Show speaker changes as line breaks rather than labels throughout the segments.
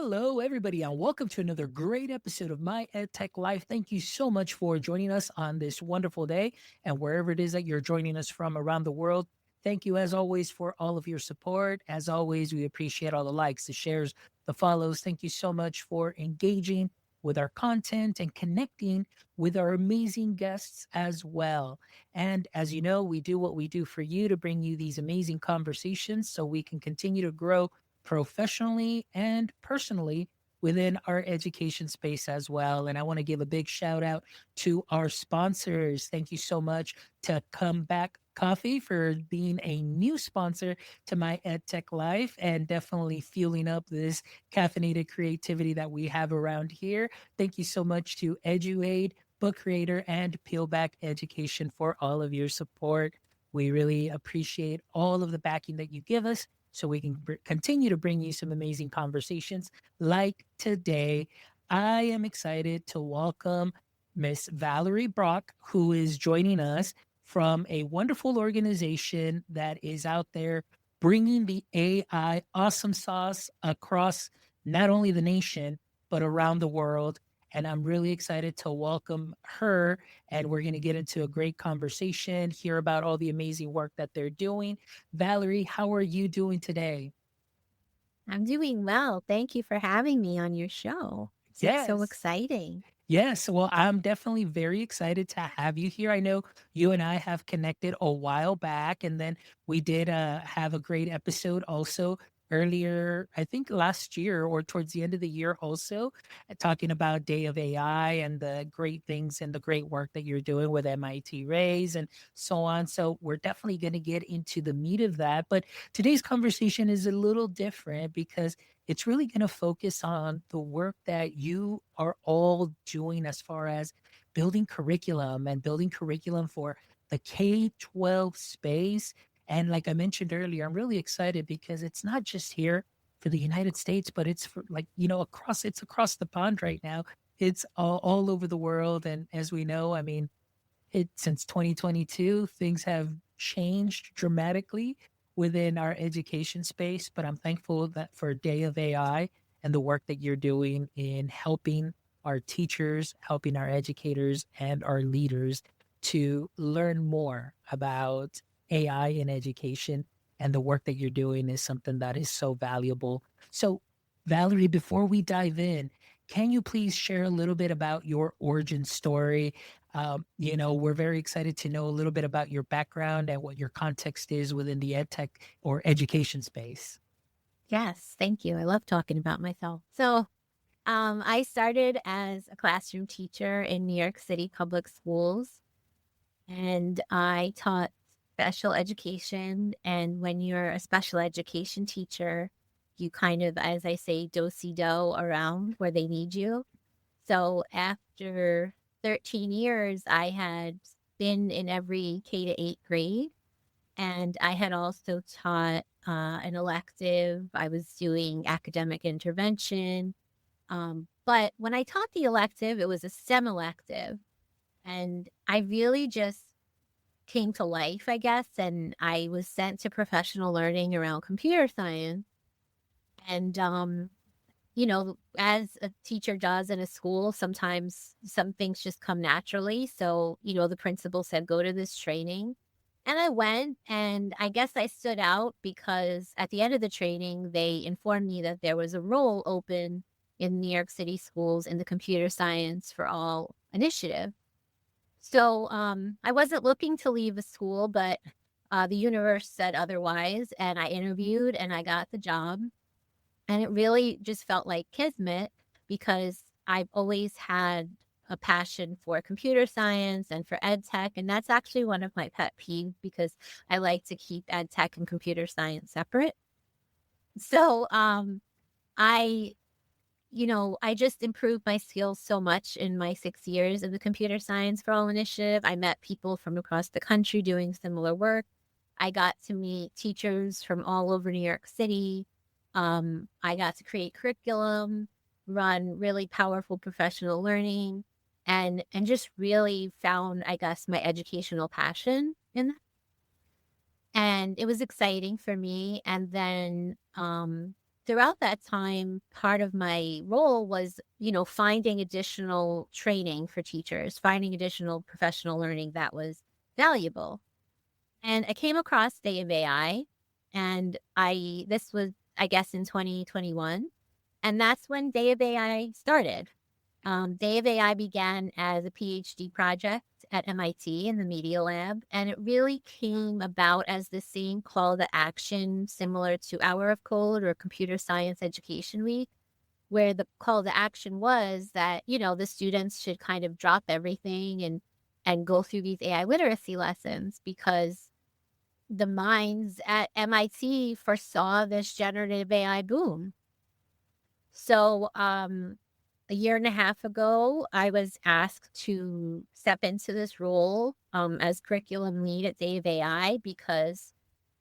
Hello, everybody, and welcome to another great episode of My EdTech Life. Thank you so much for joining us on this wonderful day, and wherever it is that you're joining us from around the world. Thank you, as always, for all of your support. As always, we appreciate all the likes, the shares, the follows. Thank you so much for engaging with our content and connecting with our amazing guests as well. And as you know, we do what we do for you to bring you these amazing conversations so we can continue to grow professionally and personally within our education space as well. And I want to give a big shout out to our sponsors. Thank you so much to Come Back Coffee for being a new sponsor to My EdTech Life and definitely fueling up this caffeinated creativity that we have around here. Thank you so much to EduAid, Book Creator, and Peelback Education for all of your support. We really appreciate all of the backing that you give us so we can continue to bring you some amazing conversations like today. I am excited to welcome Miss Valerie Brock, who is joining us from a wonderful organization that is out there bringing the AI awesome sauce across not only the nation, but around the world. And I'm really excited to welcome her. And we're going to get into a great conversation, hear about all the amazing work that they're doing. Valerie, how are you doing today?
I'm doing well. Thank you for having me on your show. This is so
Yes.
exciting.
Yes. Well, I'm definitely very excited to have you here. I know you and I have connected a while back, and then we did have a great episode also earlier, I think last year or towards the end of the year, also talking about Day of AI and the great things and the great work that you're doing with MIT Raise and so on. So, we're definitely going to get into the meat of that. But today's conversation is a little different because it's really going to focus on the work that you are all doing as far as building curriculum and building curriculum for the K-12 space. And like I mentioned earlier, I'm really excited because it's not just here for the United States, but it's for it's across the pond right now. It's all over the world. And as we know, I mean, since 2022, things have changed dramatically within our education space, but I'm thankful that for Day of AI and the work that you're doing in helping our teachers, helping our educators and our leaders to learn more about AI in education. And the work that you're doing is something that is so valuable. So, Valerie, before we dive in, can you please share a little bit about your origin story? We're very excited to know a little bit about your background and what your context is within the ed tech or education space.
Yes, thank you. I love talking about myself. I started as a classroom teacher in New York City public schools, and I taught special education. And when you're a special education teacher, you kind of, as I say, do-si-do around where they need you. So after 13 years, I had been in every K to 8 grade, and I had also taught an elective. I was doing academic intervention. But when I taught the elective, it was a STEM elective, and I really just came to life, I guess, and I was sent to professional learning around computer science. And as a teacher does in a school, sometimes some things just come naturally. So, the principal said, go to this training. And I went, and I guess I stood out because at the end of the training, they informed me that there was a role open in New York City schools in the computer science for all initiative. So I wasn't looking to leave a school, but the universe said otherwise. And I interviewed and I got the job. And it really just felt like kismet because I've always had a passion for computer science and for ed tech. And that's actually one of my pet peeves because I like to keep ed tech and computer science separate. So I, I just improved my skills so much in my 6 years in the Computer Science for All initiative. I met people from across the country doing similar work. I got to meet teachers from all over New York City. I got to create curriculum, run really powerful professional learning, and just really found, I guess, my educational passion in that. And it was exciting for me. And then throughout that time, part of my role was, finding additional training for teachers, finding additional professional learning that was valuable. And I came across Day of AI, and this was, I guess, in 2021. And that's when Day of AI started. Day of AI began as a PhD project at MIT in the Media Lab, and it really came about as the same call to action similar to Hour of Code or Computer Science Education Week, where the call to action was that, the students should kind of drop everything and go through these AI literacy lessons, because the minds at MIT foresaw this generative AI boom. So, a year and a half ago, I was asked to step into this role as curriculum lead at Day of AI, because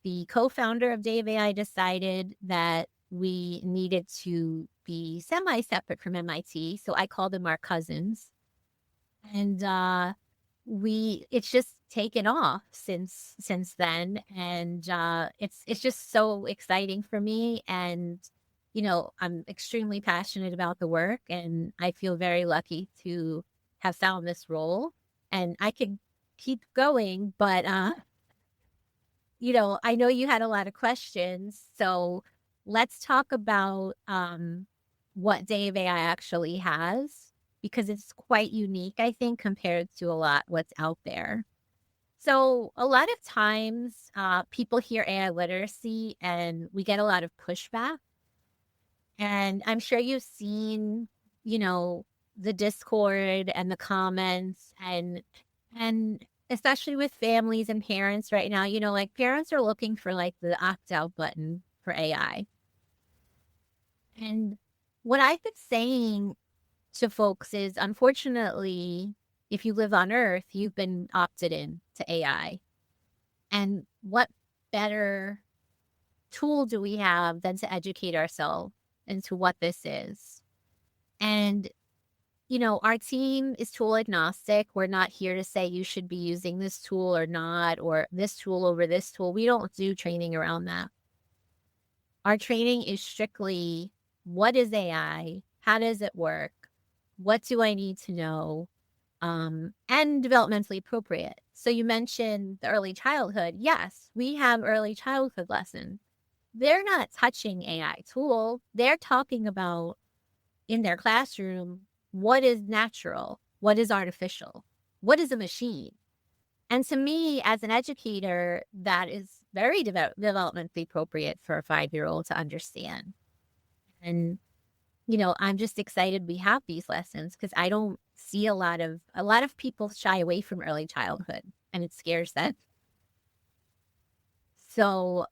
the co-founder of Day of AI decided that we needed to be semi-separate from MIT. So I called them our cousins. And it's just taken off since then. And it's just so exciting for me. And I'm extremely passionate about the work, and I feel very lucky to have found this role. And I could keep going, but I know you had a lot of questions, so let's talk about what Day of AI actually has, because it's quite unique, I think, compared to a lot what's out there. So a lot of times people hear AI literacy and we get a lot of pushback. And I'm sure you've seen, the Discord and the comments, and especially with families and parents right now, like parents are looking for like the opt-out button for AI. And what I've been saying to folks is, unfortunately, if you live on Earth, you've been opted in to AI. And what better tool do we have than to educate ourselves into what this is? And, our team is tool agnostic. We're not here to say you should be using this tool or not, or this tool over this tool. We don't do training around that. Our training is strictly, what is AI? How does it work? What do I need to know? And developmentally appropriate. So you mentioned the early childhood. Yes, we have early childhood lessons. They're not touching AI tool. They're talking about, in their classroom, what is natural, what is artificial, what is a machine. And to me, as an educator, that is very developmentally appropriate for a 5-year-old to understand. And, I'm just excited we have these lessons, because I don't see a lot of people shy away from early childhood, and it scares them. So,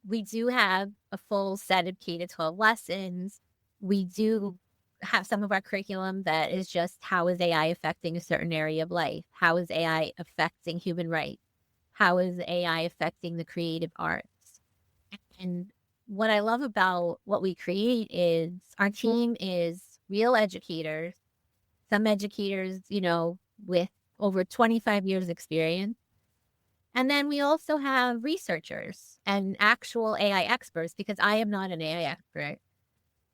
we do have a full set of K-12 lessons. We do have some of our curriculum that is just, how is AI affecting a certain area of life? How is AI affecting human rights? How is AI affecting the creative arts? And what I love about what we create is our team is real educators, some educators, with over 25 years experience. And then we also have researchers and actual AI experts, because I am not an AI expert,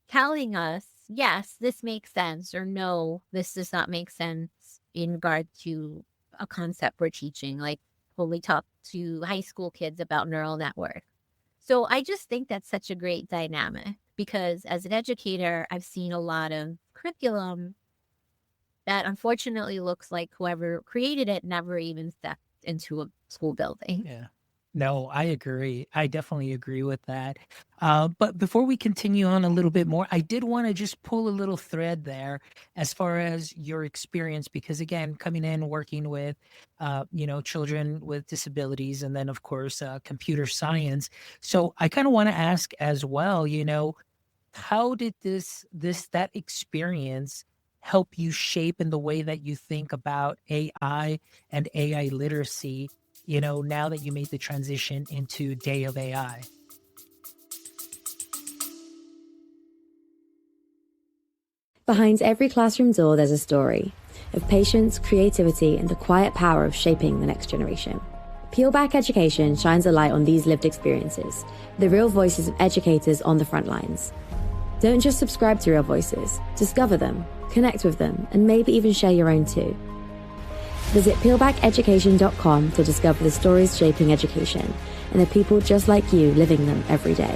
telling us, yes, this makes sense, or no, this does not make sense in regard to a concept we're teaching, like when we talk to high school kids about neural network. So I just think that's such a great dynamic, because as an educator, I've seen a lot of curriculum that unfortunately looks like whoever created it never even stepped into a school building.
Yeah. No, I agree. I definitely agree with that. But before we continue on a little bit more, I did want to just pull a little thread there as far as your experience, because again, coming in, working with, children with disabilities, and then of course, computer science. So I kind of want to ask as well, how did that experience help you shape in the way that you think about AI and AI literacy, now that you made the transition into Day of AI?
Behind every classroom door, there's a story of patience, creativity, and the quiet power of shaping the next generation. Peel Back Education shines a light on these lived experiences, the real voices of educators on the front lines. Don't just subscribe to Real Voices, discover them, connect with them, and maybe even share your own too. Visit peelbackeducation.com to discover the stories shaping education and the people just like you living them every day.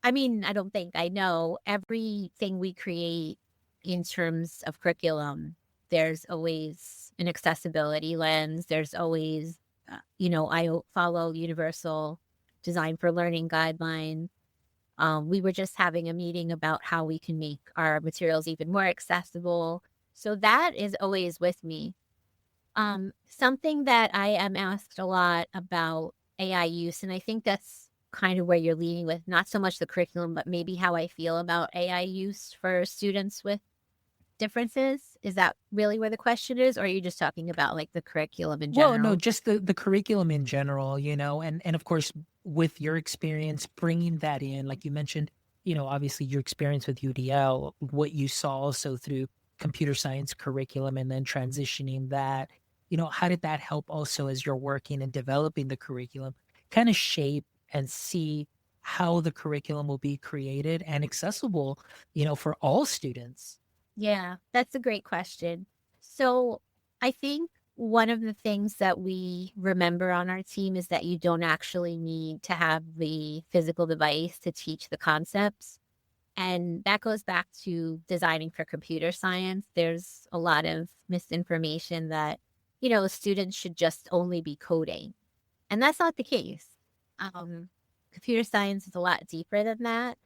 I know everything we create in terms of curriculum, there's always an accessibility lens. There's always, I follow Universal Design for Learning guidelines. We were just having a meeting about how we can make our materials even more accessible. So that is always with me. Something that I am asked a lot about AI use, and I think that's kind of where you're leading with, not so much the curriculum, but maybe how I feel about AI use for students with differences. Is that really where the question is? Or are you just talking about like the curriculum in
Well, no,
general?
just the curriculum in general, and of course, with your experience bringing that in, like you mentioned, obviously your experience with UDL, what you saw also through computer science curriculum and then transitioning that, how did that help also as you're working and developing the curriculum, kind of shape and see how the curriculum will be created and accessible, for all students?
Yeah, that's a great question. So I think one of the things that we remember on our team is that you don't actually need to have the physical device to teach the concepts. And that goes back to designing for computer science. There's a lot of misinformation that, students should just only be coding. And that's not the case. Computer science is a lot deeper than that.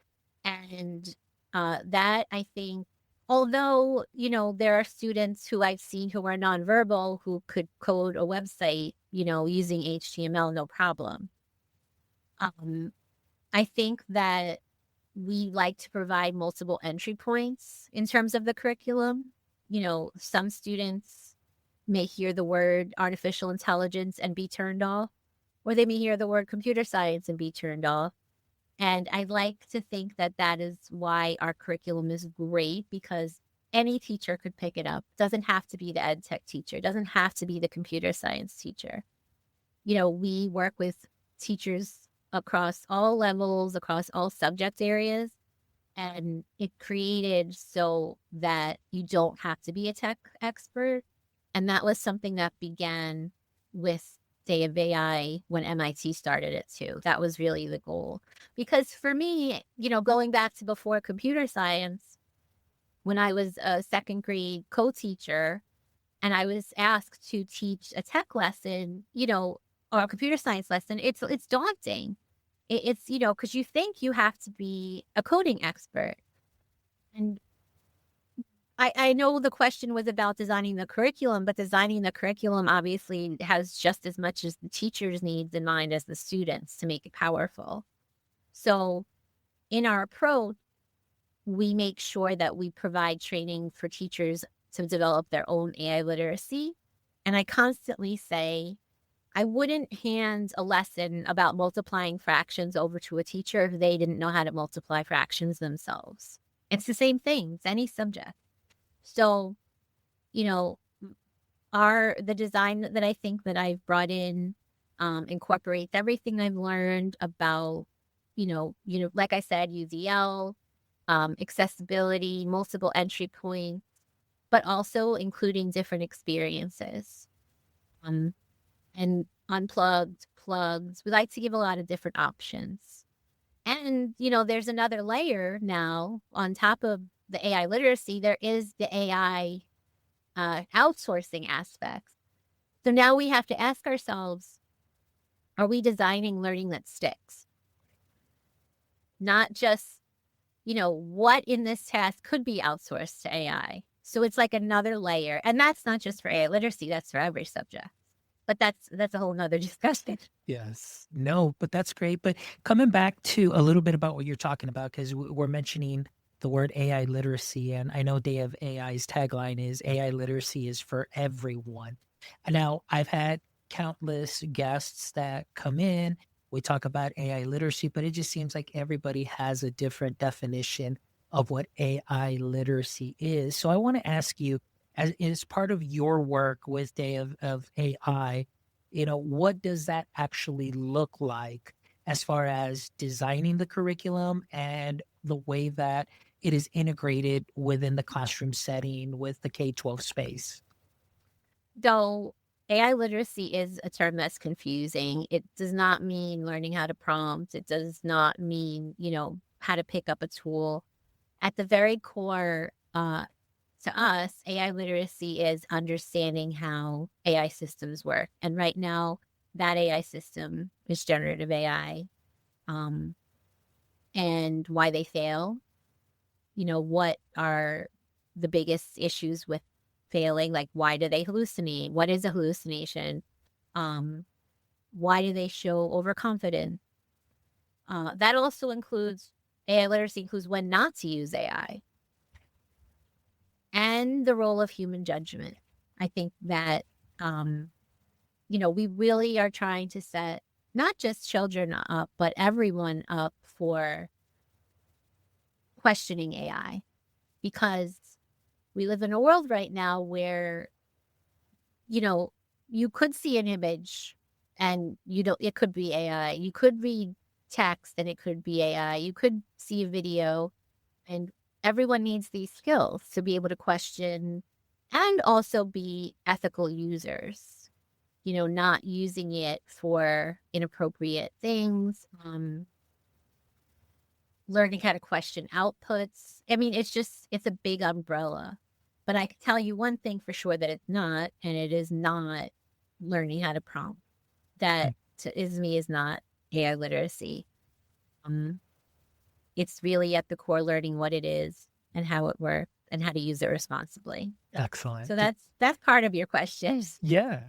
And that I think, although, there are students who I've seen who are nonverbal who could code a website, using HTML, no problem. I think that we like to provide multiple entry points in terms of the curriculum. Some students may hear the word artificial intelligence and be turned off, or they may hear the word computer science and be turned off. And I like to think that that is why our curriculum is great, because any teacher could pick it up. It doesn't have to be the EdTech teacher. It doesn't have to be the computer science teacher. We work with teachers across all levels, across all subject areas, and it created so that you don't have to be a tech expert. And that was something that began with Day of AI when MIT started it too. That was really the goal. Because for me, going back to before computer science, when I was a second grade co-teacher and I was asked to teach a tech lesson, or a computer science lesson, it's daunting. It's, because you think you have to be a coding expert. And I know the question was about designing the curriculum, but designing the curriculum obviously has just as much as the teacher's needs in mind as the students to make it powerful. So in our approach, we make sure that we provide training for teachers to develop their own AI literacy. And I constantly say, I wouldn't hand a lesson about multiplying fractions over to a teacher if they didn't know how to multiply fractions themselves. It's the same thing. It's any subject. So, the design that I think that I've brought in incorporates everything I've learned about, like I said, UDL, accessibility, multiple entry points, but also including different experiences. And unplugged, plugged. We like to give a lot of different options. And, there's another layer now on top of the AI literacy. There is the AI outsourcing aspect. So now we have to ask ourselves, are we designing learning that sticks? Not just, what in this task could be outsourced to AI. So it's like another layer. And that's not just for AI literacy, that's for every subject. But that's a whole nother discussion.
Yes. No, but that's great. But coming back to a little bit about what you're talking about, because we're mentioning the word AI literacy, and I know Day of AI's tagline is AI literacy is for everyone. And now I've had countless guests that come in. We talk about AI literacy, but it just seems like everybody has a different definition of what AI literacy is. So I want to ask you, as part of your work with Day of AI, what does that actually look like as far as designing the curriculum and the way that it is integrated within the classroom setting with the K-12 space?
Though AI literacy is a term that's confusing. It does not mean learning how to prompt. It does not mean, how to pick up a tool. At the very core, to us, AI literacy is understanding how AI systems work. And right now, that AI system is generative AI, and why they fail. What are the biggest issues with failing? Like, why do they hallucinate? What is a hallucination? Why do they show overconfidence? That also includes AI literacy, includes when not to use AI, and the role of human judgment. I think that, we really are trying to set not just children up, but everyone up for questioning AI, because we live in a world right now where, you could see an image and it could be AI. You could read text and it could be AI. You could see a video, and everyone needs these skills to be able to question and also be ethical users, not using it for inappropriate things, learning how to question outputs. I mean, it's a big umbrella. But I can tell you one thing for sure that it's not, and it is not learning how to prompt. That is not AI literacy. It's really at the core learning what it is and how it works and how to use it responsibly.
Excellent.
So that's part of your question.
Yeah.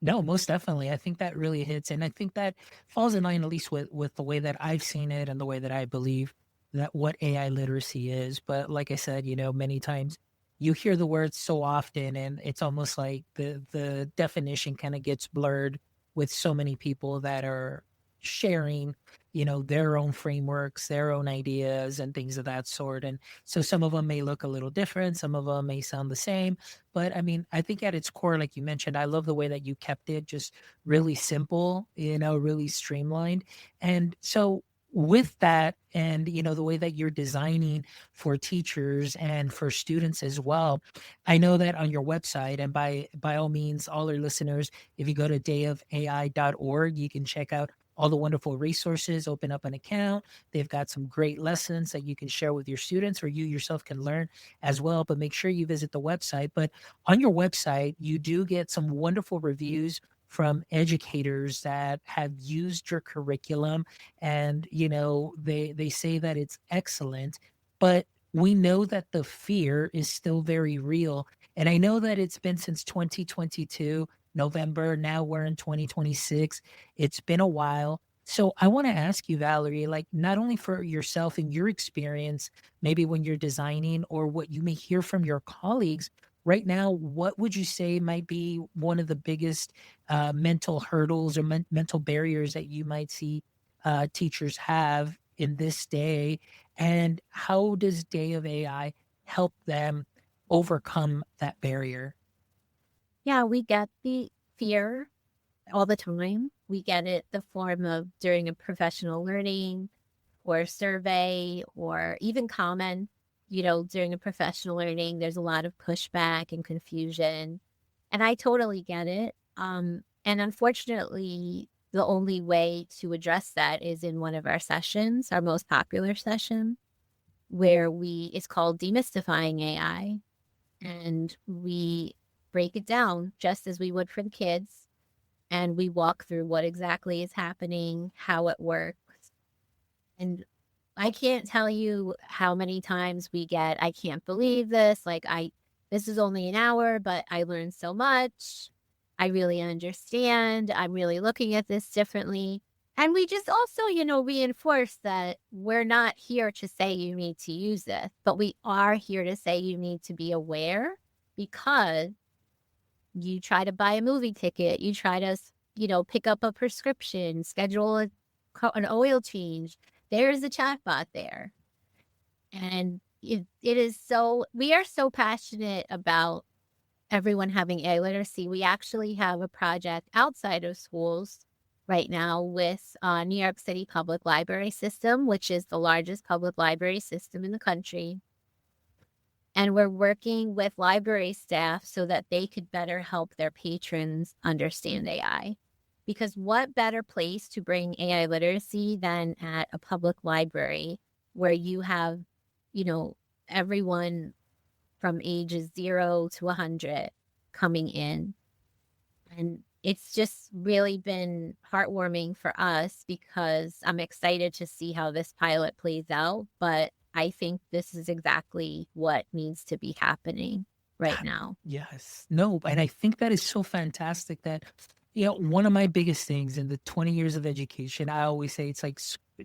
No, most definitely. I think that really hits. And I think that falls in line, at least with the way that I've seen it and the way that I believe that what AI literacy is. But like I said, many times you hear the words so often, and it's almost like the definition kind of gets blurred with so many people that are sharing, their own frameworks, their own ideas and things of that sort. And so some of them may look a little different, some of them may sound the same. But I mean, I think at its core, like you mentioned, I love the way that you kept it just really simple, really streamlined. And so with that, and the way that you're designing for teachers and for students as well, I know that on your website, and by all means, all our listeners, if you go to dayofai.org, you can check out all the wonderful resources, open up an account. They've got some great lessons that you can share with your students, or you yourself can learn as well. But make sure you visit the website. But on your website, you do get some wonderful reviews from educators that have used your curriculum, and they say that it's excellent. But we know that the fear is still very real. And I know that it's been since 2022 November. Now we're in 2026. It's been a while. So I want to ask you, Valerie, like, not only for yourself and your experience, maybe when you're designing, or what you may hear from your colleagues right now, what would you say might be one of the biggest mental hurdles or mental barriers that you might see teachers have in this day? And how does Day of AI help them overcome that barrier?
Yeah, we get the fear all the time. We get it the form of during a professional learning or a survey, or even comment, during a professional learning, there's a lot of pushback and confusion. And I totally get it. And unfortunately, the only way to address that is in one of our sessions, our most popular session, where it's called Demystifying AI. And we break it down just as we would for the kids. And we walk through what exactly is happening, how it works. And I can't tell you how many times we get, I can't believe this. Like, this is only an hour, but I learned so much. I really understand. I'm really looking at this differently. And we just also, reinforce that we're not here to say you need to use this, but we are here to say you need to be aware, because you try to buy a movie ticket, you try to, pick up a prescription, schedule an oil change. There's a chatbot there. And it is so, we are so passionate about everyone having AI literacy. We actually have a project outside of schools right now with New York City Public Library system, which is the largest public library system in the country. And we're working with library staff so that they could better help their patrons understand AI. Because what better place to bring AI literacy than at a public library where you have, everyone from ages 0 to 100 coming in. And it's just really been heartwarming for us because I'm excited to see how this pilot plays out. But I think this is exactly what needs to be happening right now.
Yes. No, and I think that is so fantastic that, one of my biggest things in the 20 years of education, I always say it's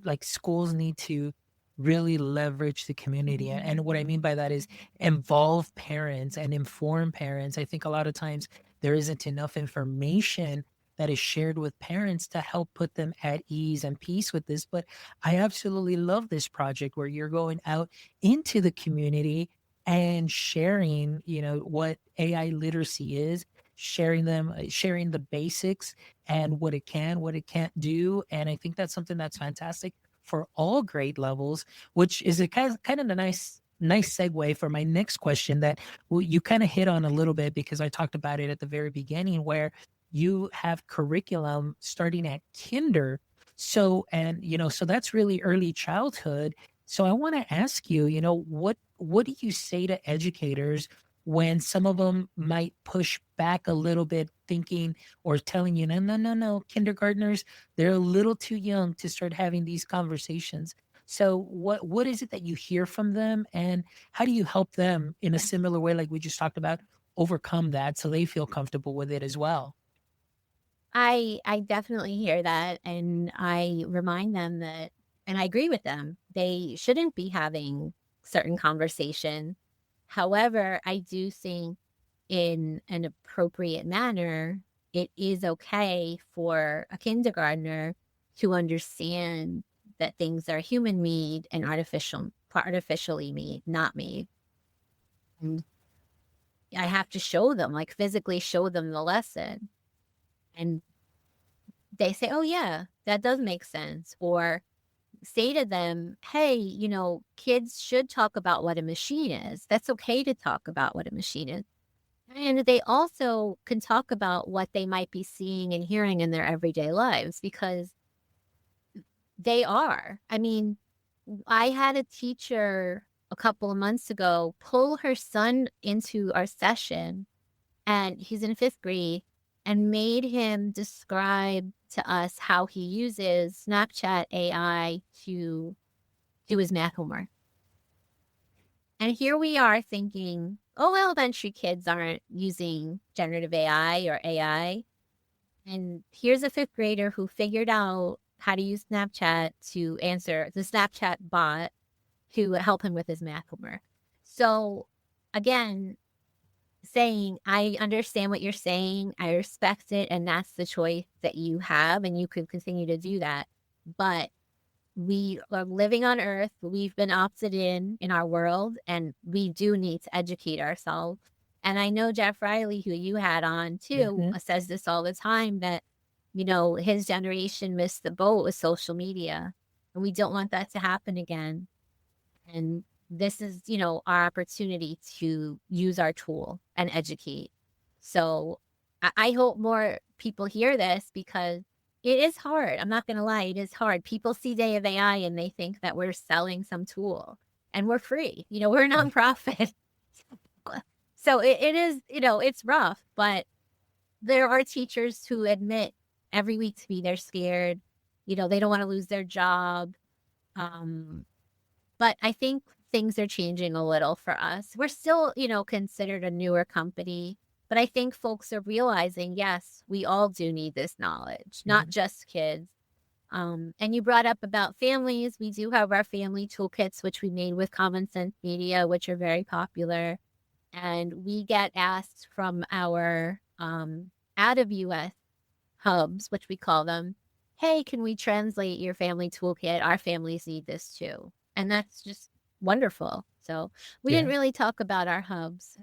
like schools need to really leverage the community. And what I mean by that is involve parents and inform parents. I think a lot of times there isn't enough information that is shared with parents to help put them at ease and peace with this. But I absolutely love this project where you're going out into the community and sharing, what AI literacy is, sharing the basics and what it can, what it can't do. And I think that's something that's fantastic for all grade levels, which is a kind of a nice segue for my next question that you kind of hit on a little bit because I talked about it at the very beginning where you have curriculum starting at kinder. So that's really early childhood. So I want to ask you, what do you say to educators when some of them might push back a little bit, thinking or telling you, no, kindergartners, they're a little too young to start having these conversations. So what is it that you hear from them, and how do you help them in a similar way, like we just talked about, overcome that so they feel comfortable with it as well?
I definitely hear that, and I remind them that, and I agree with them, they shouldn't be having certain conversation. However, I do think in an appropriate manner, it is okay for a kindergartner to understand that things are human made and artificially made, not made. And I have to show them, like physically show them the lesson. And they say, oh yeah, that does make sense. Or say to them, hey, kids should talk about what a machine is. That's okay to talk about what a machine is. And they also can talk about what they might be seeing and hearing in their everyday lives because they are. I mean, I had a teacher a couple of months ago pull her son into our session, and he's in 5th grade, and made him describe to us how he uses Snapchat AI to do his math homework. And here we are thinking, oh, elementary kids aren't using generative AI or AI. And here's a 5th grader who figured out how to use Snapchat to answer the Snapchat bot to help him with his math homework. So again, saying, I understand what you're saying, I respect it, and that's the choice that you have, and you can continue to do that. But we are living on Earth. We've been opted in our world, and we do need to educate ourselves. And I know Jeff Riley, who you had on too, says this all the time, that, his generation missed the boat with social media, and we don't want that to happen again. And this is, our opportunity to use our tool and educate. So I hope more people hear this because it is hard. I'm not going to lie. It is hard. People see Day of AI and they think that we're selling some tool and we're free. We're a nonprofit. So it is, it's rough, but there are teachers who admit every week to me they're scared. They don't want to lose their job. But I think things are changing a little for us. We're still, considered a newer company, but I think folks are realizing, yes, we all do need this knowledge, not just kids. And you brought up about families. We do have our family toolkits, which we made with Common Sense Media, which are very popular. And we get asked from our out of US hubs, which we call them, hey, can we translate your family toolkit? Our families need this too. And that's just wonderful. So we didn't
Yeah.
really talk about our hubs.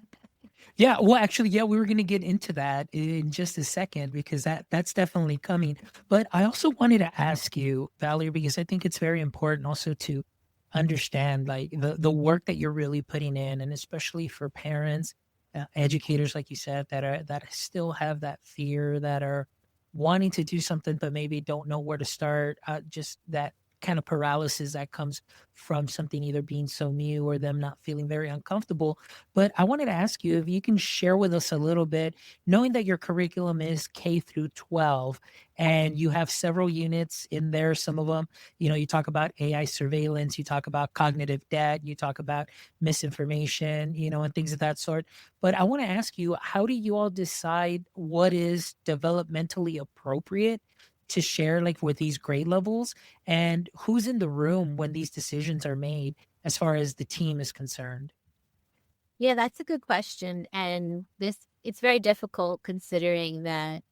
Yeah, well, actually, yeah, we were gonna get into that in just a second because that's definitely coming. But I also wanted to ask you, Valerie, because I think it's very important also to understand like the work that you're really putting in, and especially for parents, educators, like you said, that still have that fear, that are wanting to do something but maybe don't know where to start. Just that kind of paralysis that comes from something either being so new or them not feeling very uncomfortable. But I wanted to ask you if you can share with us a little bit, knowing that your curriculum is K through 12 and you have several units in there. Some of them, you talk about AI surveillance, you talk about cognitive debt, you talk about misinformation, and things of that sort. But I want to ask you, how do you all decide what is developmentally appropriate to share, like with these grade levels, and who's in the room when these decisions are made as far as the team is concerned?
Yeah, that's a good question. And it's very difficult considering that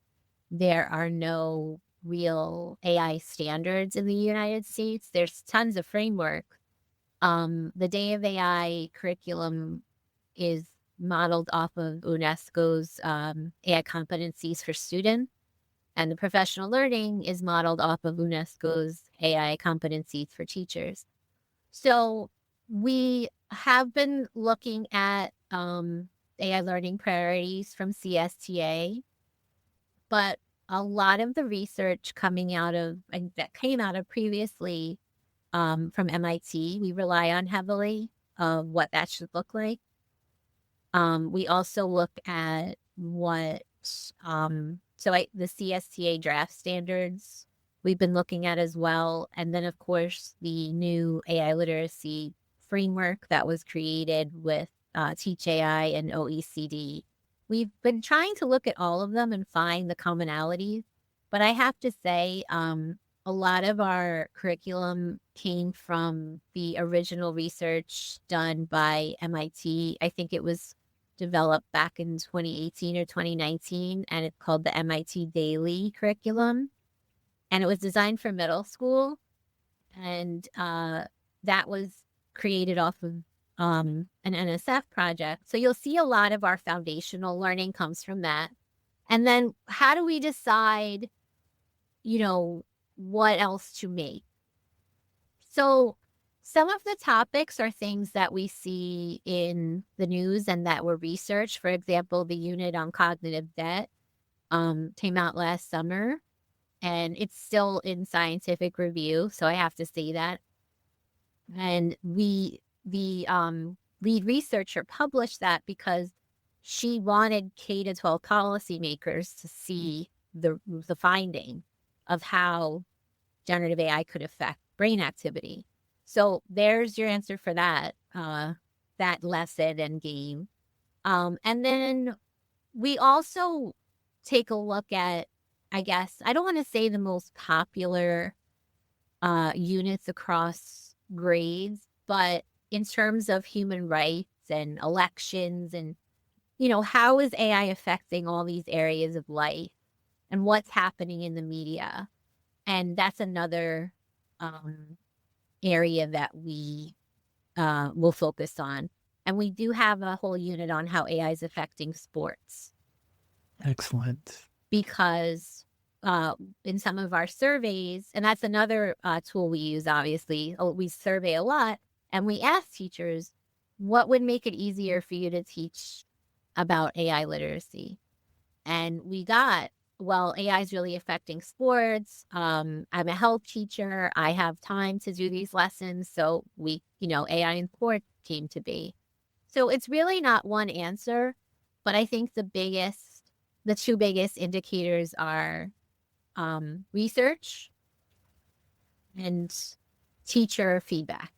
there are no real AI standards in the United States. There's tons of framework. The Day of AI curriculum is modeled off of UNESCO's AI competencies for students, and the professional learning is modeled off of UNESCO's AI competencies for teachers. So we have been looking at AI learning priorities from CSTA, but a lot of the research that came out of previously from MIT, we rely on heavily of what that should look like. We also look at the CSTA draft standards we've been looking at as well. And then, of course, the new AI literacy framework that was created with Teach AI and OECD. We've been trying to look at all of them and find the commonalities. But I have to say, a lot of our curriculum came from the original research done by MIT. I think it was developed back in 2018 or 2019, and it's called the MIT Daily curriculum. And it was designed for middle school. And that was created off of an NSF project. So you'll see a lot of our foundational learning comes from that. And then how do we decide, what else to make? So some of the topics are things that we see in the news and that were researched. For example, the unit on cognitive debt came out last summer, and it's still in scientific review. So I have to say that. And the lead researcher published that because she wanted K-12 policymakers to see the finding of how generative AI could affect brain activity. So there's your answer for that lesson and game. And then we also take a look at, I guess, I don't want to say the most popular units across grades, but in terms of human rights and elections and, how is AI affecting all these areas of life and what's happening in the media? And that's another area that we will focus on. And we do have a whole unit on how AI is affecting sports.
Excellent.
Because in some of our surveys, and that's another tool we use, obviously, we survey a lot, and we ask teachers, what would make it easier for you to teach about AI literacy? And we got, well, AI is really affecting sports. I'm a health teacher. I have time to do these lessons. So AI in sports came to be. So it's really not one answer, but I think the two biggest indicators are research and teacher feedback.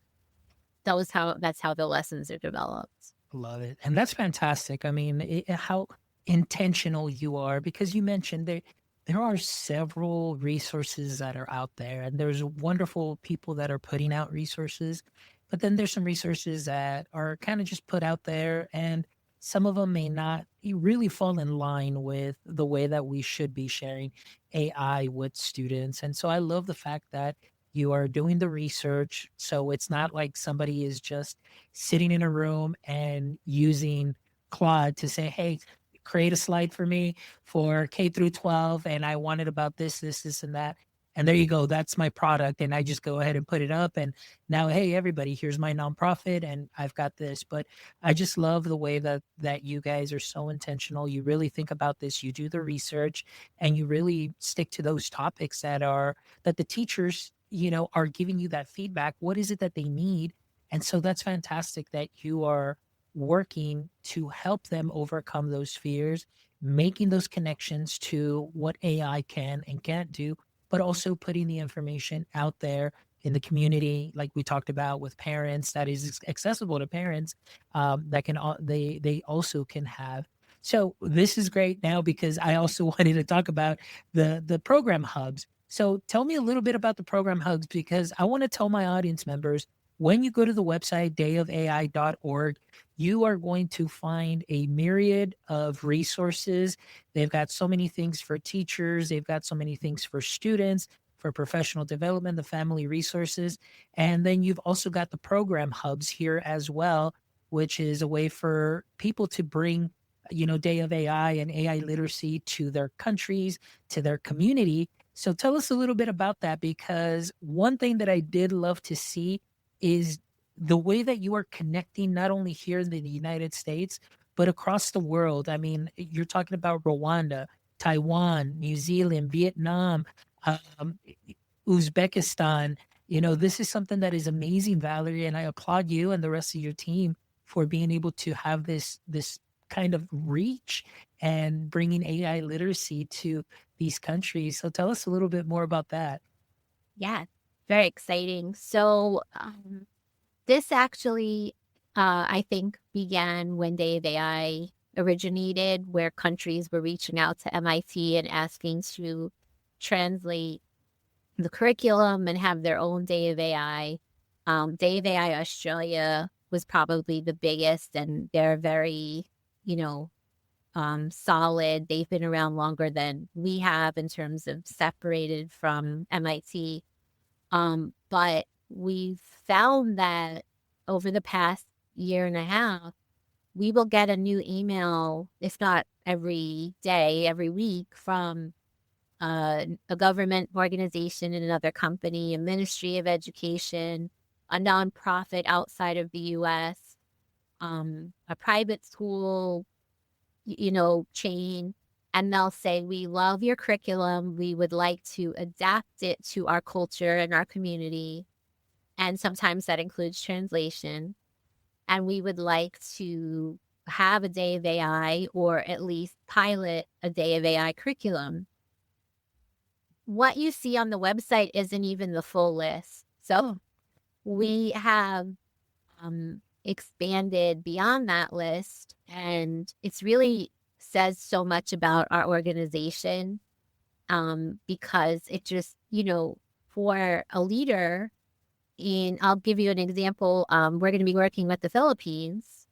That's how the lessons are developed.
Love it. And that's fantastic. I mean, how intentional you are, because you mentioned there are several resources that are out there, and there's wonderful people that are putting out resources, but then there's some resources that are kind of just put out there, and some of them may not really fall in line with the way that we should be sharing AI with students. And so I love the fact that You are doing the research. So it's not like somebody is just sitting in a room and using Claude to say, hey, create a slide for me for K through 12. And I want it about this, and that. And there you go. That's my product. And I just go ahead and put it up. And now, hey, everybody, here's my nonprofit and I've got this. But I just love the way that you guys are so intentional. You really think about this, you do the research, and you really stick to those topics that the teachers, are giving you that feedback. What is it that they need? And so that's fantastic that you are working to help them overcome those fears, making those connections to what AI can and can't do, but also putting the information out there in the community, like we talked about with parents, that is accessible to parents, that they also can have. So this is great now, because I also wanted to talk about the program hubs. So tell me a little bit about the program hubs, because I want to tell my audience members, when you go to the website dayofai.org, you are going to find a myriad of resources. They've got so many things for teachers. They've got so many things for students, for professional development, the family resources. And then you've also got the program hubs here as well, which is a way for people to bring, Day of AI and AI literacy to their countries, to their community. So tell us a little bit about that, because one thing that I did love to see is the way that you are connecting, not only here in the United States, but across the world. I mean, you're talking about Rwanda, Taiwan, New Zealand, Vietnam, um, Uzbekistan. This is something that is amazing, Valerie, and I applaud you and the rest of your team for being able to have this kind of reach and bringing AI literacy to these countries. So tell us a little bit more about that.
Yeah, very exciting. So this actually, I think, began when Day of AI originated, where countries were reaching out to MIT and asking to translate the curriculum and have their own Day of AI. Day of AI Australia was probably the biggest, and they're very, solid. They've been around longer than we have in terms of separated from MIT. But we've found that over the past year and a half, we will get a new email, if not every day, every week, from a government organization in another company, a ministry of education, a nonprofit outside of the U.S., a private school, chain. And they'll say, we love your curriculum. We would like to adapt it to our culture and our community. And sometimes that includes translation. And we would like to have a Day of AI, or at least pilot a Day of AI curriculum. What you see on the website isn't even the full list. So we have expanded beyond that list, and it's really says so much about our organization, because it just, for a leader I'll give you an example. We're going to be working with the Philippines,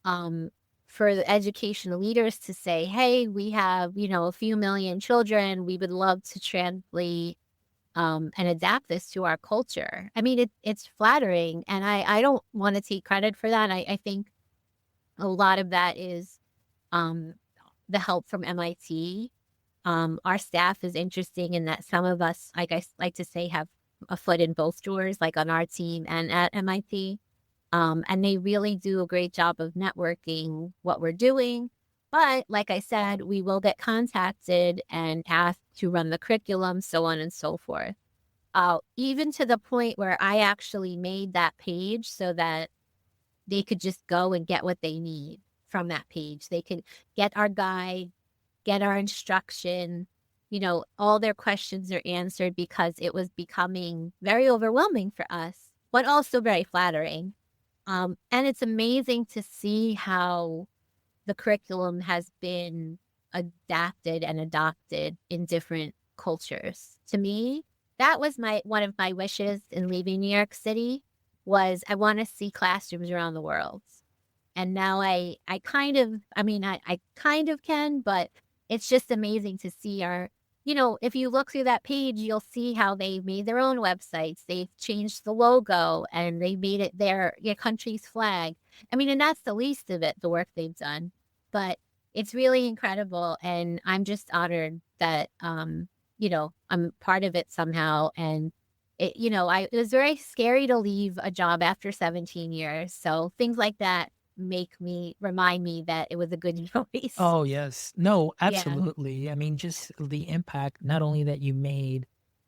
for the educational leaders to say, hey, we have, a few million children. We would love to translate and adapt this to our culture. I mean, it's flattering, and I don't want to take credit for that. I think a lot of that is the help from MIT. Our staff is interesting in that some of us, like I like to say, have a foot in both doors, like on our team and at MIT. And they really do a great job of networking what we're doing. But like I said, we will get contacted and asked to run the curriculum, so on and so forth. Even to the point where I actually made that page so that they could just go and get what they need from that page. They could get our guide, get our instruction, all their questions are answered, because it was becoming very overwhelming for us, but also very flattering. And it's amazing to see how the curriculum has been adapted and adopted in different cultures. To me, that was one of my wishes in leaving New York City, was I want to see classrooms around the world. And now I kind of can, but it's just amazing to see our, if you look through that page, you'll see how they made their own websites. They've changed the logo and they made it their country's flag. I mean, and that's the least of it, the work they've done. But it's really incredible. And I'm just honored that, I'm part of it somehow. And it was very scary to leave a job after 17 years. So things like that remind me that it was a good choice.
Oh, yes. No,
Yeah.
absolutely. I mean, just the impact, not only that you made,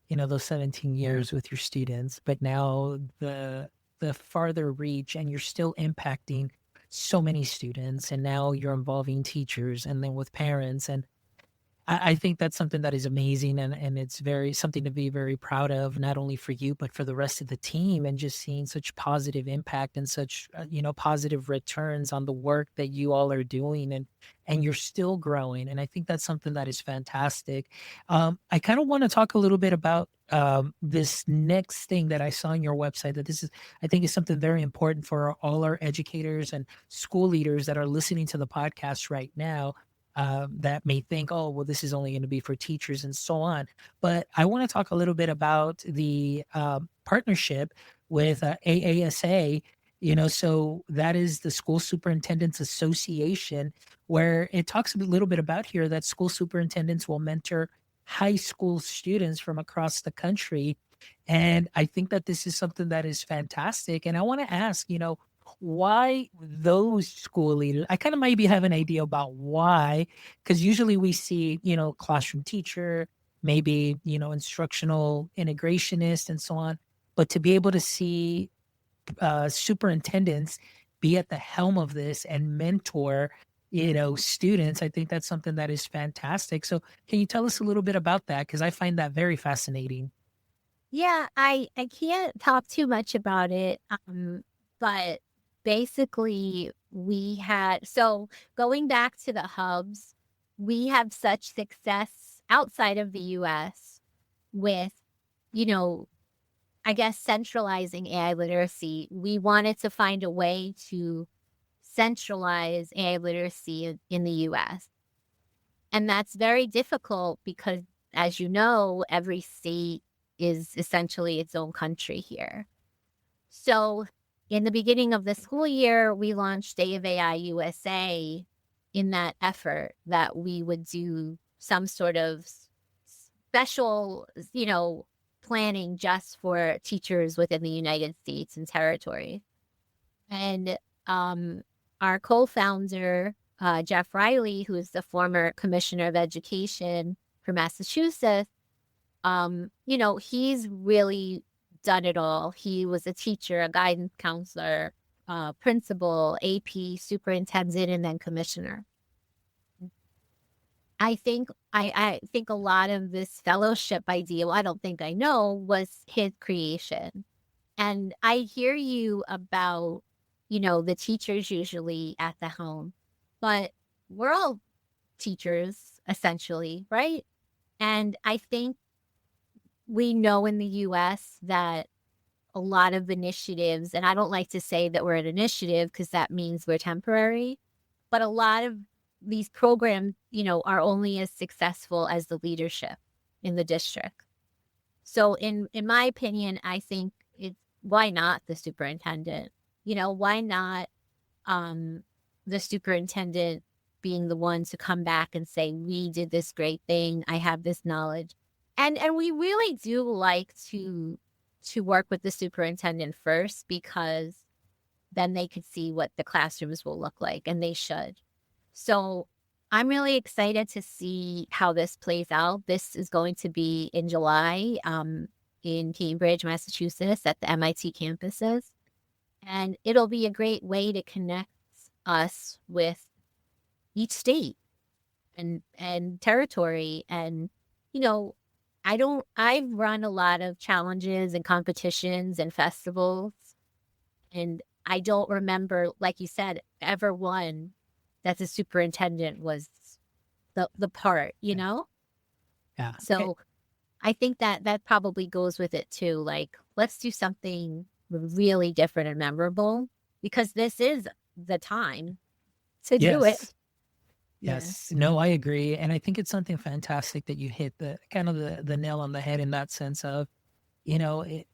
those 17 years with your students, but now the farther reach, and you're still impacting so many students, and now you're involving teachers and then with parents. And I think that's something that is amazing, and it's very something to be very proud of, not only for you, but for the rest of the team, and just seeing such positive impact and such, positive returns on the work that you all are doing, and you're still growing. And I think that's something that is fantastic. I kind of want to talk a little bit about this next thing that I saw on your website, that I think is something very important for all our educators and school leaders that are listening to the podcast right now, that may think, oh, well, this is only going to be for teachers and so on. But I want to talk a little bit about the partnership with AASA. So that is the School Superintendents Association, where it talks a little bit about here that school superintendents will mentor high school students from across the country. And I think that this is something that is fantastic. And I want to ask, why those school leaders? I kind of maybe have an idea about why, because usually we see, classroom teacher, maybe, instructional integrationist and so on. But to be able to see superintendents be at the helm of this and mentor, students, I think that's something that is fantastic. So can you tell us a little bit about that? Because I find that very fascinating.
Yeah, I can't talk too much about it, but basically so going back to the hubs, we have such success outside of the US with, I guess, centralizing AI literacy. We wanted to find a way to centralize AI literacy in the US. And that's very difficult because, as you know, every state is essentially its own country here. So in the beginning of the school year, we launched Day of AI USA in that effort that we would do some sort of special, planning just for teachers within the United States and territory. And our co-founder, Jeff Riley, who is the former commissioner of education for Massachusetts, he's really done it all. He was a teacher, a guidance counselor, principal, AP, superintendent, and then commissioner. I think a lot of this fellowship idea, well, I don't think I know, was his creation. And I hear you about, the teachers usually at the helm, but we're all teachers essentially, right? And I think we know in the US that a lot of initiatives, and I don't like to say that we're an initiative because that means we're temporary, but a lot of these programs, are only as successful as the leadership in the district. So in my opinion, I think why not the superintendent? Why not the superintendent being the one to come back and say, we did this great thing, I have this knowledge. And we really do like to work with the superintendent first, because then they could see what the classrooms will look like, and they should. So I'm really excited to see how this plays out. This is going to be in July in Cambridge, Massachusetts, at the MIT campuses. And it'll be a great way to connect us with each state and territory. And, I've run a lot of challenges and competitions and festivals, and I don't remember, like you said, ever one that the superintendent was the part,
Yeah.
So I think that probably goes with it too. Like, let's do something really different and memorable, because this is the time to do it.
Yes. Yes.
Yes.
No, I agree. And I think it's something fantastic that you hit the kind of the nail on the head in that sense of,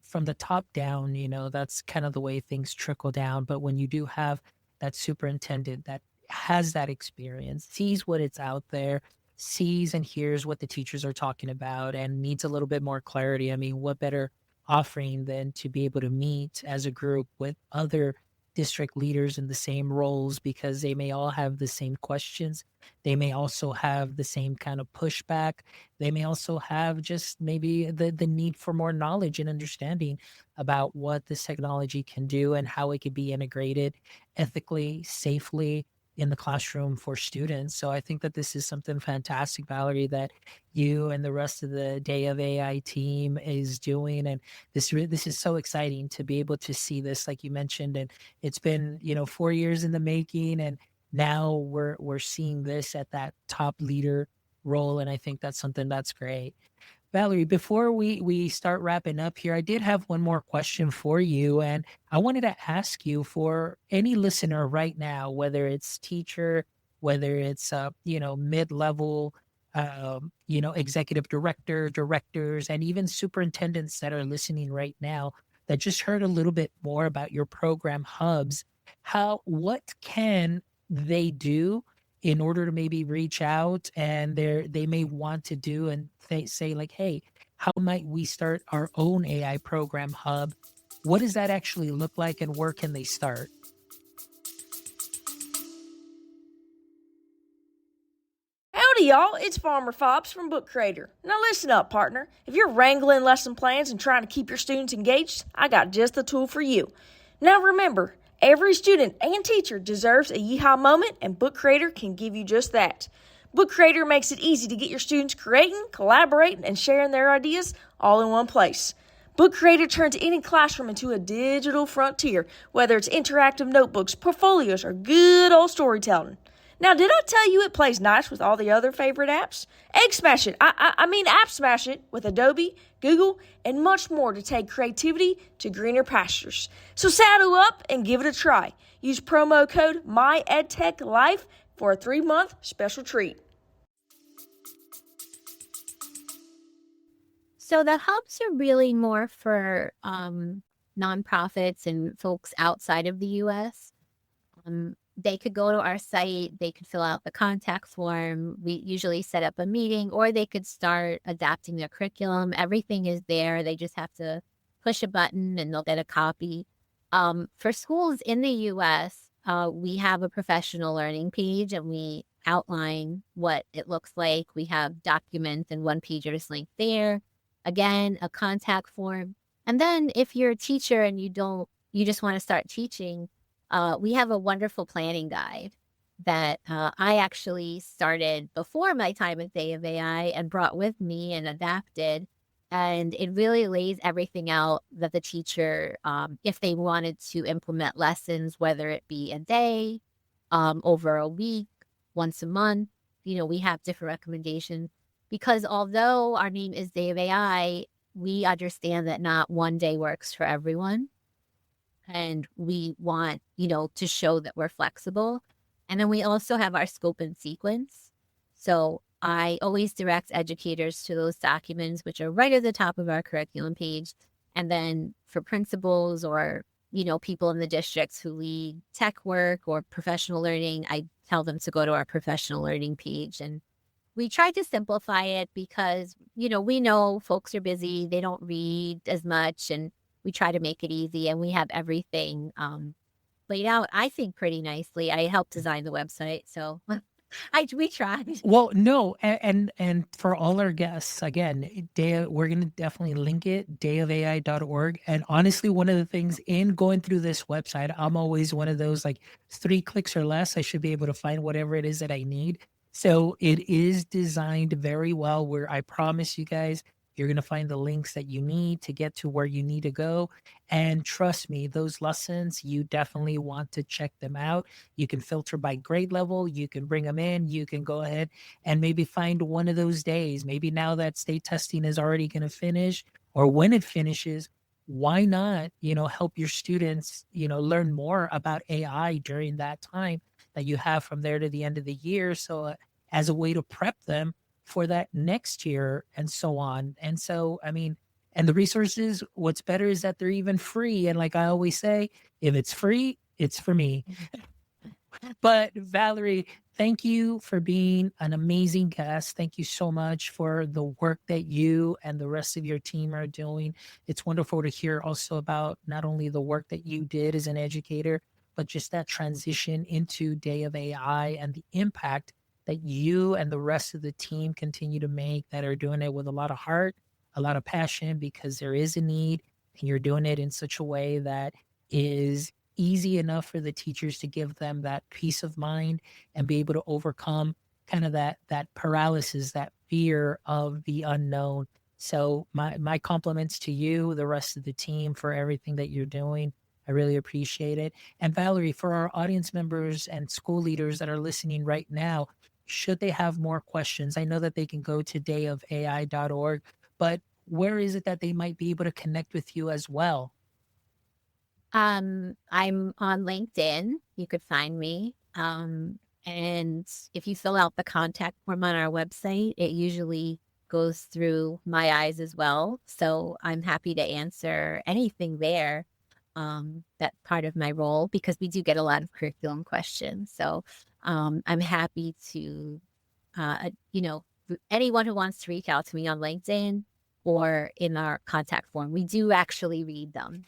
from the top down, that's kind of the way things trickle down. But when you do have that superintendent that has that experience, sees what it's out there, sees and hears what the teachers are talking about, and needs a little bit more clarity, I mean, what better offering than to be able to meet as a group with other district leaders in the same roles because they may all have the same questions. They may also have the same kind of pushback. They may also have just maybe the need for more knowledge and understanding about what this technology can do and how it can be integrated ethically, safely in the classroom for students. So I think that this is something fantastic, Valerie, that you and the rest of the Day of AI team is doing. And this is so exciting to be able to see this, like you mentioned. And it's been, 4 years in the making, and now we're seeing this at that top leader role, and I think that's something that's great. Valerie, before we start wrapping up here, I did have one more question for you, and I wanted to ask you for any listener right now, whether it's teacher, whether it's mid-level, executive director, directors, and even superintendents that are listening right now that just heard a little bit more about your program hubs. What can they do in order to maybe reach out, and they may want to do and say like, hey, how might we start our own AI program hub? What does that actually look like, and where can they start?
Howdy, y'all. It's Farmer Fobbs from Book Creator. Now listen up, partner. If you're wrangling lesson plans and trying to keep your students engaged, I got just the tool for you. Now remember, every student and teacher deserves a yeehaw moment, and Book Creator can give you just that. Book Creator makes it easy to get your students creating, collaborating, and sharing their ideas all in one place. Book Creator turns any classroom into a digital frontier, whether it's interactive notebooks, portfolios, or good old storytelling. Now, did I tell you it plays nice with all the other favorite apps? Egg smash it. I mean app smash it with Adobe, Google, and much more to take creativity to greener pastures. So saddle up and give it a try. Use promo code MyEdTechLife for a 3-month special treat.
So the hubs are really more for nonprofits and folks outside of the U.S. They could go to our site, they could fill out the contact form. We usually set up a meeting, or they could start adapting their curriculum. Everything is there. They just have to push a button and they'll get a copy. For schools in the U.S., we have a professional learning page, and we outline what it looks like. We have documents and one-pagers linked there. Again, a contact form. And then if you're a teacher and you just want to start teaching, we have a wonderful planning guide that I actually started before my time at Day of AI and brought with me and adapted. And it really lays everything out that the teacher, if they wanted to implement lessons, whether it be a day, over a week, once a month, we have different recommendations. Because although our name is Day of AI, we understand that not one day works for everyone. And we want, to show that we're flexible. And then we also have our scope and sequence. So I always direct educators to those documents, which are right at the top of our curriculum page. And then for principals or, people in the districts who lead tech work or professional learning, I tell them to go to our professional learning page. And we try to simplify it because, we know folks are busy. They don't read as much, and we try to make it easy, and we have everything laid out, I think, pretty nicely. I helped design the website, so we tried.
Well, no, and for all our guests, again, we're going to definitely link it, dayofai.org. And honestly, one of the things in going through this website, I'm always one of those, like, 3 clicks or less, I should be able to find whatever it is that I need. So it is designed very well, where I promise you guys, you're going to find the links that you need to get to where you need to go. And trust me, those lessons, you definitely want to check them out. You can filter by grade level. You can bring them in. You can go ahead and maybe find one of those days. Maybe now that state testing is already going to finish, or when it finishes, why not, help your students, learn more about AI during that time that you have from there to the end of the year. So as a way to prep them for that next year and so on. And so, I mean, and the resources, what's better is that they're even free. And like I always say, if it's free, it's for me. But Valerie, thank you for being an amazing guest. Thank you so much for the work that you and the rest of your team are doing. It's wonderful to hear also about not only the work that you did as an educator, but just that transition into Day of AI and the impact that you and the rest of the team continue to make, that are doing it with a lot of heart, a lot of passion, because there is a need, and you're doing it in such a way that is easy enough for the teachers to give them that peace of mind and be able to overcome kind of that paralysis, that fear of the unknown. So my compliments to you, the rest of the team, for everything that you're doing. I really appreciate it. And Valerie, for our audience members and school leaders that are listening right now, should they have more questions, I know that they can go to dayofai.org, but where is it that they might be able to connect with you as well?
I'm on LinkedIn. You could find me. And if you fill out the contact form on our website, it usually goes through my eyes as well. So I'm happy to answer anything there. That's part of my role, because we do get a lot of curriculum questions. So I'm happy to, anyone who wants to reach out to me on LinkedIn or in our contact form, we do actually read them.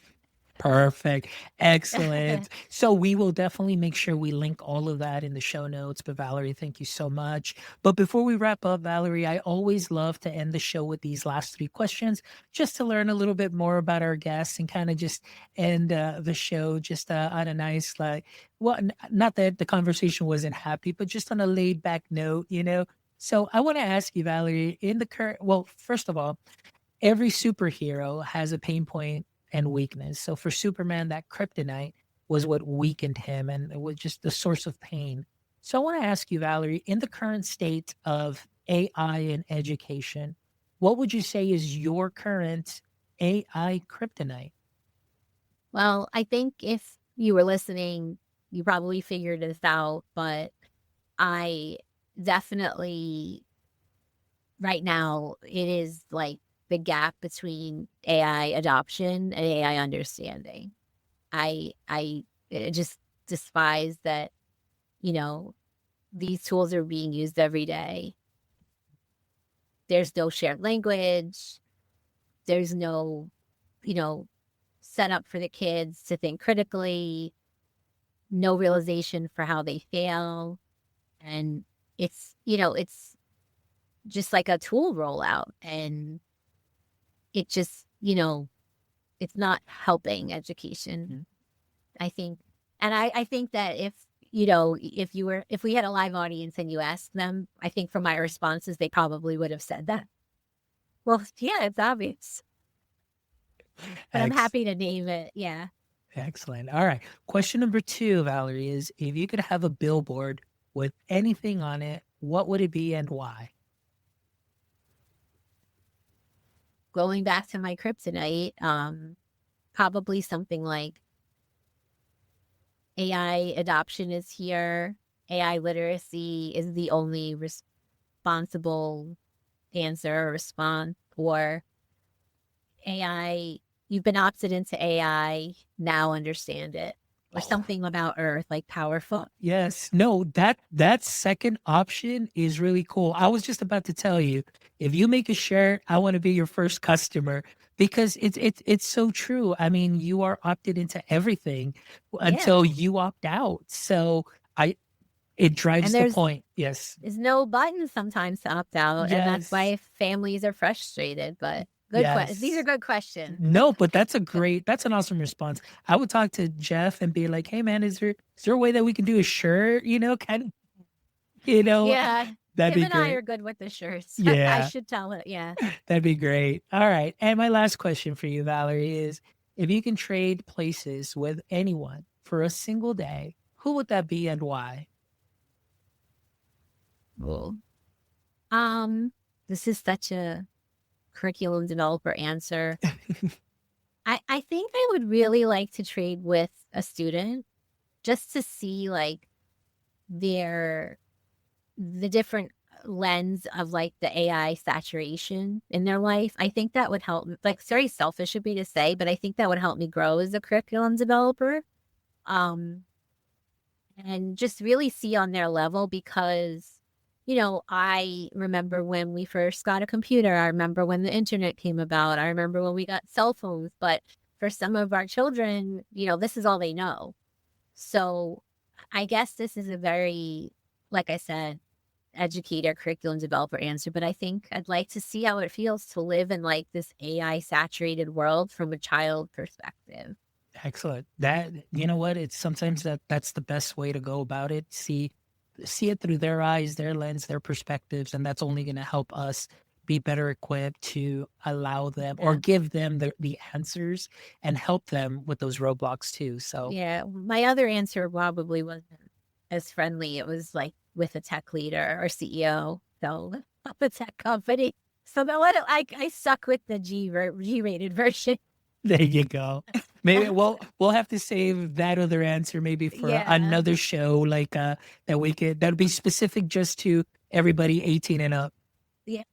Perfect. Excellent. So we will definitely make sure we link all of that in the show notes. But Valerie, thank you so much. But before we wrap up, Valerie, I always love to end the show with these last 3 questions, just to learn a little bit more about our guests and kind of just end the show just on a nice, not that the conversation wasn't happy, but just on a laid back note, So I want to ask you, Valerie, first of all, every superhero has a pain point and weakness. So for Superman, that kryptonite was what weakened him, and it was just the source of pain. So I want to ask you, Valerie, in the current state of AI in education, what would you say is your current AI kryptonite?
Well, I think if you were listening, you probably figured this out, but I definitely, right now, it is like the gap between AI adoption and AI understanding. I just despise that, these tools are being used every day. There's no shared language. There's no, setup for the kids to think critically, no realization for how they fail. And it's just like a tool rollout, and it just, it's not helping education. I think. And I think that if we had a live audience and you asked them, I think from my responses, they probably would have said that. Well, yeah, it's obvious. But I'm happy to name it. Yeah.
Excellent. All right. Question number 2, Valerie, is if you could have a billboard with anything on it, what would it be and why?
Going back to my kryptonite, probably something like AI adoption is here. AI literacy is the only responsible answer or response, or AI, you've been opted into AI, now understand it. Or something about Earth, like powerful.
Yes. No, that second option is really cool. I was just about to tell you, if you make a shirt, I want to be your first customer, because it's so true. I mean, you are opted into everything until you opt out. So it drives the point. Yes.
There's no button sometimes to opt out.
Yes.
And that's why families are frustrated. But these are good questions.
No, but that's an awesome response. I would talk to Jeff and be like, hey man, is there a way that we can do a shirt, kind of,
Yeah.
that'd be
Him and
great.
I are good with the shirts.
Yeah.
I should tell it. Yeah.
That'd be great. All right. And my last question for you, Valerie, is if you can trade places with anyone for a single day, who would that be and why?
Cool. This is such a curriculum developer answer. I think I would really like to trade with a student, just to see, like, the different lens of like the AI saturation in their life. I think that would help. Like, it's very selfish of me to say, but I think that would help me grow as a curriculum developer. And just really see on their level, because, I remember when we first got a computer. I remember when the internet came about. I remember when we got cell phones. But for some of our children, this is all they know. So I guess this is a very, like I said, educator, curriculum developer answer, but I think I'd like to see how it feels to live in like this AI saturated world from a child perspective.
Excellent. That, you know what? It's sometimes that's the best way to go about it. See it through their eyes, their lens, their perspectives, and that's only going to help us be better equipped to allow them or give them the answers and help them with those roadblocks too. So
yeah, my other answer probably wasn't as friendly. It was like with a tech leader or CEO, so of a tech company. So I stuck with the G-rated version.
there you go. Maybe we'll have to save that other answer maybe for another show, like that'll be specific just to everybody 18 and up.
Yeah.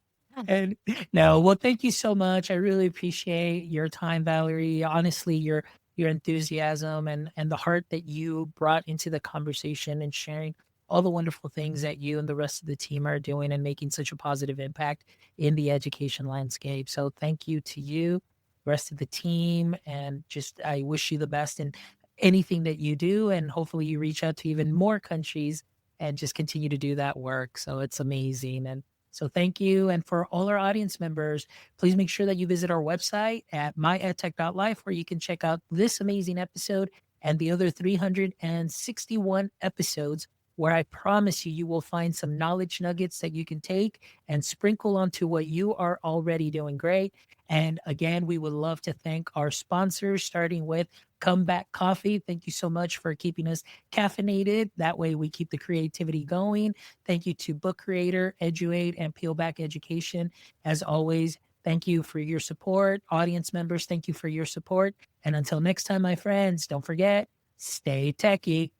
And no, well, thank you so much. I really appreciate your time, Valerie. Honestly, your enthusiasm and the heart that you brought into the conversation and sharing all the wonderful things that you and the rest of the team are doing and making such a positive impact in the education landscape. So thank you to you, rest of the team, and just I wish you the best in anything that you do, and hopefully you reach out to even more countries and just continue to do that work. So it's amazing. And so thank you. And for all our audience members, please make sure that you visit our website at myedtech.life, where you can check out this amazing episode and the other 361 episodes, where I promise you will find some knowledge nuggets that you can take and sprinkle onto what you are already doing great. And again, we would love to thank our sponsors, starting with Comeback Coffee. Thank you so much for keeping us caffeinated. That way we keep the creativity going. Thank you to Book Creator, Eduate, and Peel Back Education. As always, thank you for your support. Audience members, thank you for your support. And until next time, my friends, don't forget, stay techie.